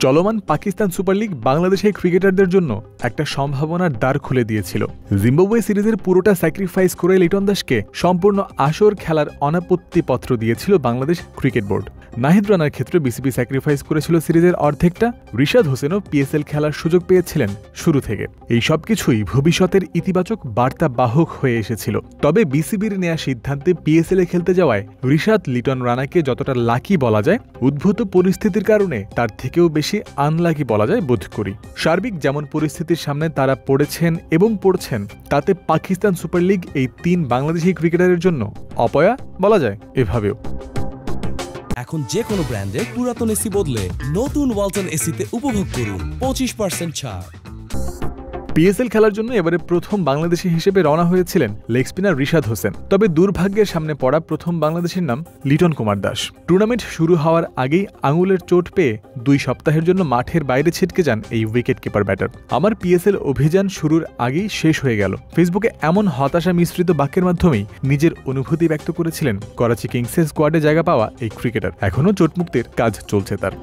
চলমান Pakistan super league বাংলাদেশের ক্রিকেটারদের জন্য একটা সম্ভাবনার দ্বার খুলে দিয়েছিল। জিম্বাবুয়ে সিরিজের পুরোটা স্যাক্রিফাইস করে লিটন দাসকে সম্পূর্ণ আসর খেলার অনাপত্তিপত্র দিয়েছিল বাংলাদেশ ক্রিকেট বোর্ড। নাহিদ রানার ক্ষেত্রে বিসিবি স্যাক্রিফাইস করেছিল সিরিজের অর্ধেকটা। রিশাদ হোসেনও পিএসএল খেলার সুযোগ পেয়েছিলেন শুরু থেকে। এই সবকিছুই ভবিষ্যতের ইতিবাচক বার্তা বাহক হয়ে এসেছিল। তবে বিসিবির নেয়া সিদ্ধান্তে পিএসএল এ খেলতে যাওয়ায় রিশাদ লিটন রানাকে যতটা লাকি বলা যায়, উদ্ভূত পরিস্থিতির কারণে তার থেকেও বেশি আনলাকি বলা যায় বোধ করি। সার্বিক যেমন পরিস্থিতির সামনে তারা পড়েছেন এবং পড়ছেন, তাতে পাকিস্তান সুপার লিগ এই ৩ বাংলাদেশি ক্রিকেটারের জন্য অপয়া বলা যায় এভাবেও। এখন যে কোনো ব্র্যান্ডের পুরাতন এসি বদলে নতুন ওয়ালটন এসিতে উপভোগ করুন 25% ছাড়। পিএসএল খেলার জন্য এবারে প্রথম বাংলাদেশি হিসেবে রওনা হয়েছিলেন লেগ স্পিনার রিশাদ হোসেন। তবে দুর্ভাগ্যের সামনে পড়া প্রথম বাংলাদেশের নাম লিটন কুমার দাস। টুর্নামেন্ট শুরু হওয়ার আগেই আঙুলের চোট পেয়ে 2 সপ্তাহের জন্য মাঠের বাইরে ছিটকে যান এই উইকেট কিপার ব্যাটার। আমার পিএসএল অভিযান শুরুর আগেই শেষ হয়ে গেল, ফেসবুকে এমন হতাশা মিশ্রিত বাক্যের মাধ্যমেই নিজের অনুভূতি ব্যক্ত করেছিলেন করাচি কিংসের স্কোয়াডে জায়গা পাওয়া এই ক্রিকেটার। এখনও চোটমুক্তির কাজ চলছে তার।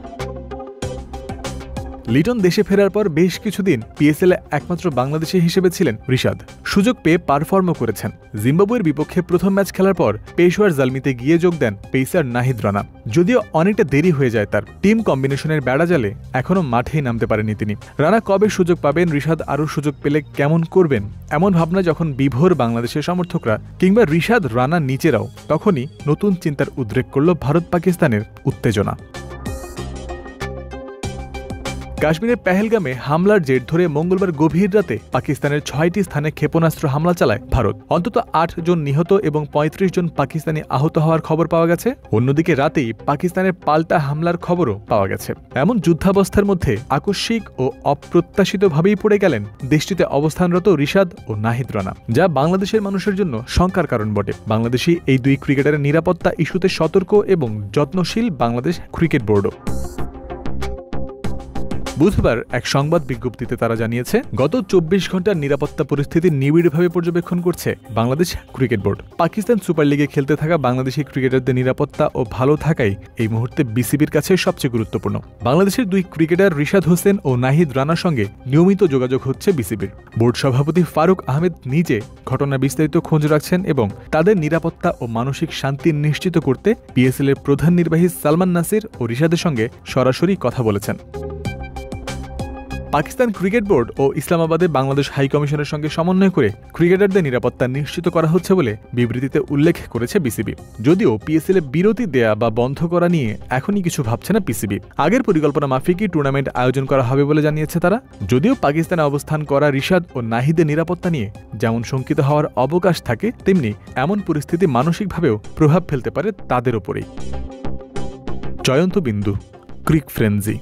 লিটন দেশে ফেরার পর বেশ কিছুদিন পিএসএল এ একমাত্র বাংলাদেশি হিসেবে ছিলেন রিশাদ। সুযোগ পেয়ে পারফর্মও করেছেন। জিম্বাবুয়ের বিপক্ষে প্রথম ম্যাচ খেলার পর পেশোয়ার জালমিতে গিয়ে যোগ দেন পেসার নাহিদ রানা। যদিও অনেকটা দেরি হয়ে যায় তার, টিম কম্বিনেশনের বেড়াজালে এখনও মাঠেই নামতে পারেনি তিনি। রানা কবে সুযোগ পাবেন, রিশাদ আরও সুযোগ পেলে কেমন করবেন, এমন ভাবনা যখন বিভোর বাংলাদেশের সমর্থকরা কিংবা রিশাদ রানা নিচেরাও, তখনই নতুন চিন্তার উদ্রেক করল ভারত পাকিস্তানের উত্তেজনা। কাশ্মীরের পেহেলগামে হামলার জের ধরে মঙ্গলবার গভীর রাতে পাকিস্তানের 6টি স্থানে ক্ষেপণাস্ত্র হামলা চালায় ভারত। অন্তত 8 জন নিহত এবং 35 জন পাকিস্তানি আহত হওয়ার খবর পাওয়া গেছে। অন্যদিকে রাতেই পাকিস্তানের পাল্টা হামলার খবরও পাওয়া গেছে। এমন যুদ্ধাবস্থার মধ্যে আকস্মিক ও অপ্রত্যাশিতভাবেই পড়ে গেলেন দেশটিতে অবস্থানরত রিশাদ ও নাহিদ রানা, যা বাংলাদেশের মানুষের জন্য শঙ্কার কারণ বটে। বাংলাদেশি এই 2 ক্রিকেটারের নিরাপত্তা ইস্যুতে সতর্ক এবং যত্নশীল বাংলাদেশ ক্রিকেট বোর্ডও। বুধবার এক সংবাদ বিজ্ঞপ্তিতে তারা জানিয়েছে, গত 24 ঘন্টার নিরাপত্তা পরিস্থিতি নিবিড়ভাবে পর্যবেক্ষণ করছে Bangladesh cricket board. Pakistan super লিগে খেলতে থাকা বাংলাদেশি ক্রিকেটারদের নিরাপত্তা ও ভালো থাকাই এই মুহূর্তে বিসিবির কাছে সবচেয়ে গুরুত্বপূর্ণ। বাংলাদেশের 2 ক্রিকেটার রিশাদ হোসেন ও নাহিদ রানার সঙ্গে নিয়মিত যোগাযোগ হচ্ছে বিসিবির। বোর্ড সভাপতি ফারুক আহমেদ নিজে ঘটনার বিস্তারিত খোঁজ রাখছেন এবং তাদের নিরাপত্তা ও মানসিক শান্তি নিশ্চিত করতে পিএসএল এর প্রধান নির্বাহী সালমান নাসির ও রিশাদের সঙ্গে সরাসরি কথা বলেছেন। পাকিস্তান ক্রিকেট বোর্ড ও ইসলামাবাদে বাংলাদেশ হাই কমিশনের সঙ্গে সমন্বয় করে ক্রিকেটারদের নিরাপত্তা নিশ্চিত করা হচ্ছে বলে বিবৃতিতে উল্লেখ করেছে বিসিবি। যদিও পিএসএল এ বিরতি দেয়া বা বন্ধ করা নিয়ে এখনই কিছু ভাবছে না পিসিবি। আগের পরিকল্পনা মাফিকই টুর্নামেন্ট আয়োজন করা হবে বলে জানিয়েছে তারা। যদিও পাকিস্তানে অবস্থান করা রিশাদ ও নাহিদের নিরাপত্তা নিয়ে যেমন শঙ্কিত হওয়ার অবকাশ থাকে, তেমনি এমন পরিস্থিতি মানসিকভাবেও প্রভাব ফেলতে পারে তাদের ওপরেই। জয়ন্ত বিন্দু, ক্রিক ফ্রেন্সি।